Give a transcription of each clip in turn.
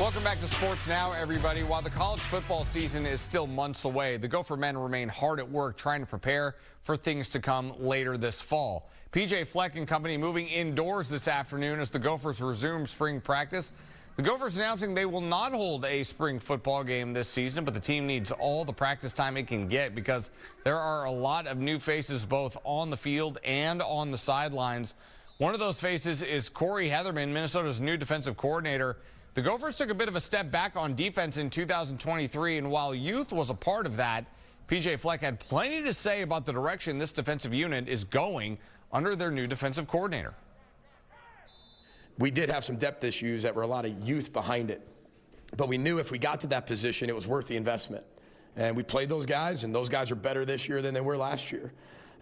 Welcome back to Sports Now, everybody. While the college football season is still months away, the Gopher men remain hard at work trying to prepare for things to come later this fall. PJ Fleck and company moving indoors this afternoon as the Gophers resume spring practice. The Gophers announcing they will not hold a spring football game this season, but the team needs all the practice time it can get because there are a lot of new faces both on the field and on the sidelines. One of those faces is Corey Heatherman, Minnesota's new defensive coordinator. The Gophers took a bit of a step back on defense in 2023, and while youth was a part of that, PJ Fleck had plenty to say about the direction this defensive unit is going under their new defensive coordinator. We did have some depth issues that were a lot of youth behind it, but we knew if we got to that position, it was worth the investment. And we played those guys, and those guys are better this year than they were last year.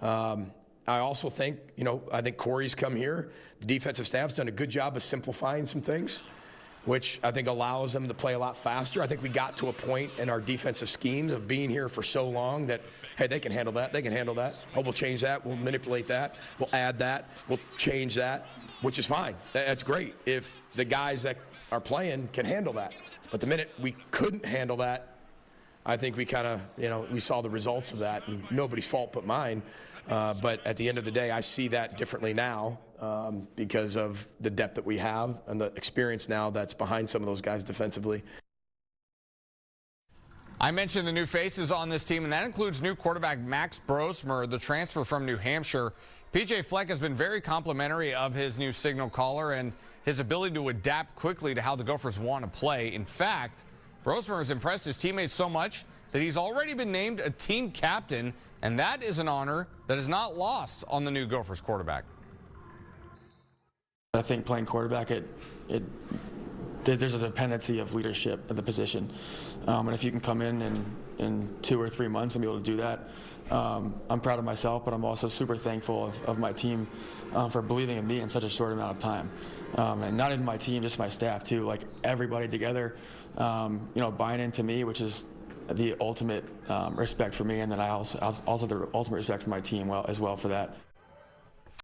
I also think, I think Corey's come here. The defensive staff's done a good job of simplifying some things, which I think allows them to play a lot faster. I think we got to a point in our defensive schemes of being here for so long that, hey, they can handle that, they can handle that. Oh, we'll change that, we'll manipulate that, we'll add that, we'll change that, which is fine. That's great if the guys that are playing can handle that. But the minute we couldn't handle that, I think we kind of, we saw the results of that, and nobody's fault but mine. But at the end of the day, I see that differently now because of the depth that we have and the experience now that's behind some of those guys defensively. I mentioned the new faces on this team, and that includes new quarterback Max Brosmer, the transfer from New Hampshire. PJ Fleck has been very complimentary of his new signal caller and his ability to adapt quickly to how the Gophers want to play. In fact, Brosmer has impressed his teammates so much that he's already been named a team captain, and that is an honor that is not lost on the new Gophers quarterback. I think playing quarterback, there's a dependency of leadership at the position. And if you can come in 2 or 3 months and be able to do that, I'm proud of myself, but I'm also super thankful of my team for believing in me in such a short amount of time. And not even my team, just my staff too, like everybody together, buying into me, which is the ultimate respect for me, and then I also the ultimate respect for my team as well for that.